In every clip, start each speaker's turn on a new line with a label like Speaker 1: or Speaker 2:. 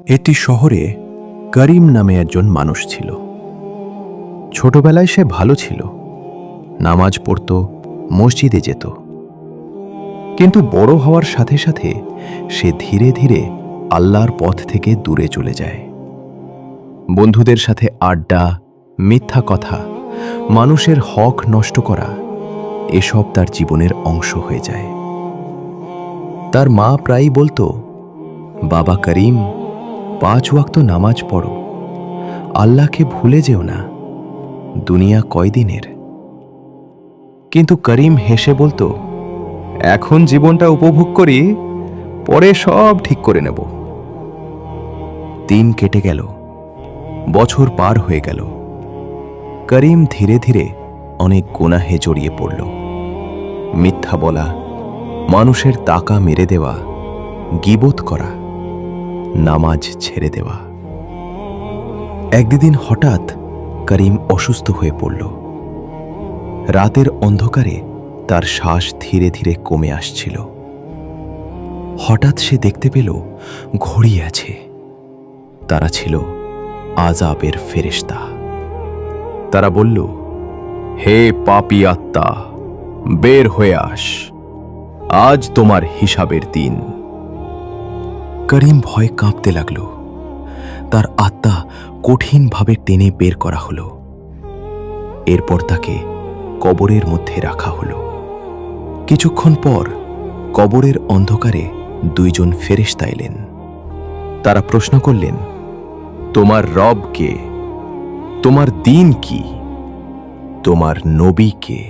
Speaker 1: একটি শহরে করিম নামে একজন মানুষ ছিল। ছোটবেলায় সে ভালো ছিল, নামাজ পড়ত, মসজিদে যেত। কিন্তু বড় হওয়ার সাথে সাথে সে ধীরে ধীরে আল্লাহর পথ থেকে দূরে চলে যায়। বন্ধুদের সাথে আড্ডা, মিথ্যা কথা, মানুষের হক নষ্ট করা, এসব তার জীবনের অংশ হয়ে যায়। তার মা প্রায়ই বলতো, বাবা করিম, 5 ওয়াক্ত নামাজ পড়ো, আল্লাহকে ভুলে যেও না, দুনিয়া কয়দিনের। কিন্তু করিম হেসে বলতো, এখন জীবনটা উপভোগ করি, পরে সব ঠিক করে নেব। দিন কেটে গেল, বছর পার হয়ে গেল। করিম ধীরে ধীরে অনেক গুনাহে জড়িয়ে পড়ল। মিথ্যা বলা, মানুষের টাকা মেরে দেওয়া, গীবত করা, নামাজ ছেড়ে দেওয়া। একদিন হঠাৎ করিম অসুস্থ হয়ে পড়ল। রাতের অন্ধকারে তার শ্বাস ধীরে ধীরে কমে আসছিল। হঠাৎ সে দেখতে পেল ঘড়ি আছে, তারা ছিল আযাবের ফেরেশতা। তারা বলল, হে পাপী আত্মা, বের হয়ে আস, আজ তোমার হিসাবের দিন। করিম ভয়ে কাঁপতে লাগল। তার আত্মা কঠিনভাবে টেনে বের করা হলো। এরপর তাকে কবরের মধ্যে রাখা হলো। কিছুক্ষণ পর কবরের অন্ধকারে 2 জন ফেরেশতা এলেন। তারা প্রশ্ন করলেন, তোমার রব কে? তোমার দ্বীন কি? তোমার নবী কে?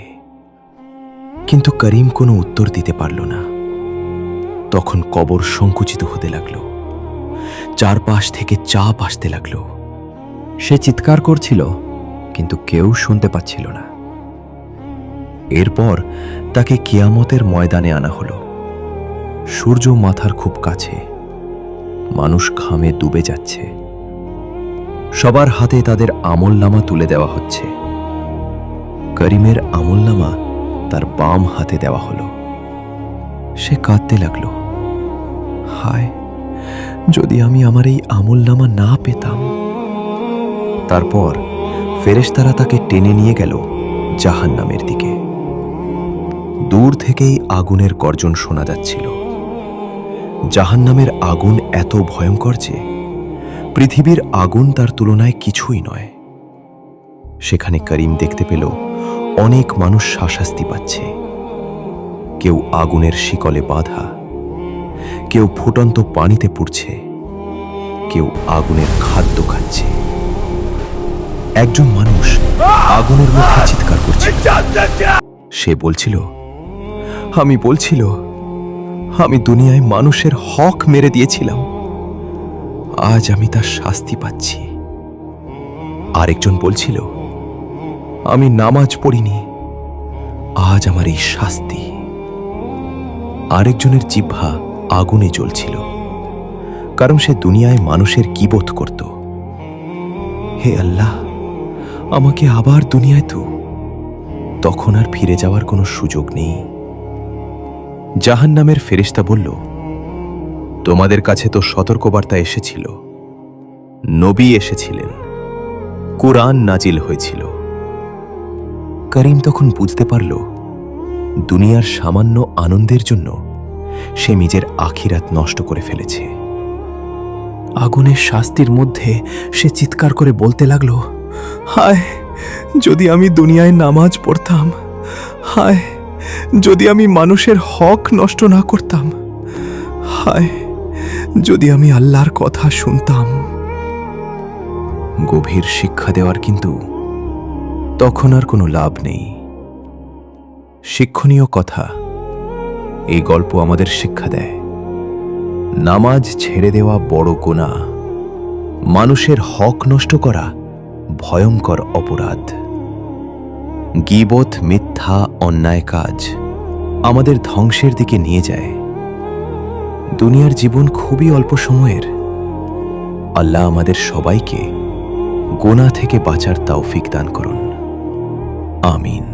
Speaker 1: কিন্তু করিম কোনো উত্তর দিতে পারল না। তখন কবর সংকুচিত হতে লাগল। চারপাশ থেকে চাপ আসতে লাগল। সে চিৎকার করছিল, কিন্তু কেউ শুনতে পাচ্ছিল না। এরপর তাকে কিয়ামতের ময়দানে আনা হলো। সূর্য মাথার খুব কাছে, মানুষ ঘামে ডুবে যাচ্ছে। সবার হাতে তাদের আমলনামা তুলে দেওয়া হচ্ছে। করিমের আমলনামা তার বাম হাতে দেওয়া হলো। সে কাঁদতে লাগল, হায়, যদি আমি আমার এই আমলনামা না পেতাম। তারপর ফেরেশতারা তাকে টেনে নিয়ে গেল জাহান্নামের দিকে। দূর থেকেই আগুনের গর্জন শোনা যাচ্ছিল। জাহান্নামের আগুন এত ভয়ঙ্কর যে পৃথিবীর আগুন তার তুলনায় কিছুই নয়। সেখানে করিম দেখতে পেল অনেক মানুষ শাস্তি পাচ্ছে। কেউ আগুনের শিকলে বাঁধা, কেউ ফুটন্ত পানিতে পুড়ছে, কেউ আগুনের খাদ্য খাচ্ছে। একজন মানুষ আগুনের মধ্যে চিৎকার করছে। সে বলছিল, আমি দুনিয়ায় মানুষের হক মেরে দিয়েছিলাম, আজ আমি তার শাস্তি পাচ্ছি। আরেকজন বলছিল, আমি নামাজ পড়িনি, আজ আমার এই শাস্তি। আরেকজনের জিহ্বা আগুনে জ্বলছিল, কারণ সে দুনিয়ায় মানুষের গীবত করত। হে আল্লাহ, আমাকে আবার দুনিয়ায় তখন আর ফিরে যাওয়ার কোনো সুযোগ নেই। জাহান্নামের ফেরেশতা বলল, তোমাদের কাছে তো সতর্কবার্তা এসেছিল, নবী এসেছিলেন, কুরআন নাজিল হয়েছিল। করিম তখন বুঝতে পারল, দুনিয়ার সামান্য আনন্দের জন্য সে নিজের আখিরাত নষ্ট করে ফেলেছে। আগুনের শাস্তির মধ্যে সে চিৎকার করে বলতে লাগল, হায়, যদি আমি দুনিয়ায় নামাজ পড়তাম, হায়, যদি আমি মানুষের হক নষ্ট না করতাম, হায়, যদি আমি আল্লাহর কথা শুনতাম। গভীর শিক্ষা দেওয়ার কিন্তু তখন আর কোনো লাভ নেই। শিক্ষণীয় কথা, এই গল্প আমাদের শিক্ষা দেয়, নামাজ ছেড়ে দেওয়া বড় গুনাহ, মানুষের হক নষ্ট করা ভয়ঙ্কর অপরাধ। গীবত, মিথ্যা, অন্যায় কাজ আমাদের ধ্বংসের দিকে নিয়ে যায়। দুনিয়ার জীবন খুবই অল্প সময়ের। আল্লাহ আমাদের সবাইকে গুনাহ থেকে বাঁচার তৌফিক দান করুন। আমিন।